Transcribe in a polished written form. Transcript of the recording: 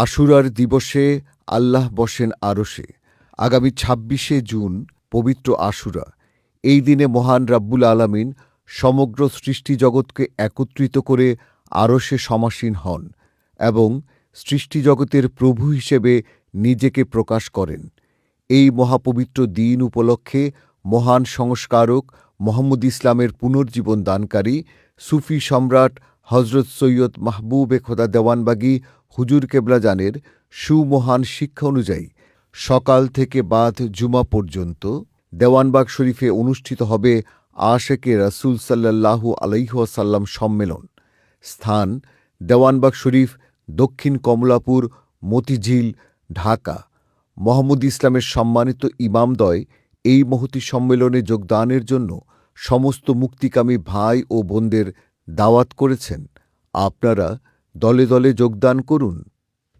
আশুরার দিবসে আল্লাহ বসেন আরশে। আগামী ২৬শে জুন পবিত্র আশুরা। এই দিনে মহান রাব্বুল আলামিন সমগ্র সৃষ্টিজগৎকে একত্রিত করে আরশে সমাসীন হন এবং সৃষ্টিজগতের প্রভু হিসেবে নিজেকে প্রকাশ করেন। এই মহাপবিত্র দিন উপলক্ষে মহান সংস্কারক মোহাম্মদ ইসলামের পুনর্জীবন দানকারী সুফি সম্রাট হজরত সৈয়দ মাহবুবে খোদা দেওয়ানবাগী হুজুর কেবলাজানের সুমহান শিক্ষা অনুযায়ী সকাল থেকে বাদ জুমা পর্যন্ত দেওয়ানবাগ শরীফে অনুষ্ঠিত হবে আশেকে রাসূল সাল্লাল্লাহু আলাইহি ওয়াসাল্লাম সম্মেলন। স্থান দেওয়ানবাগ শরীফ, দক্ষিণ কমলাপুর, মতিঝিল, ঢাকা। মোহাম্মদ ইসলামের সম্মানিত ইমামদ্বয় এই মহতী সম্মেলনে যোগদানের জন্য সমস্ত মুক্তিকামী ভাই ও বোনদের দাওয়াত করেছেন। আপনারা দলে দলে যোগদান করুন।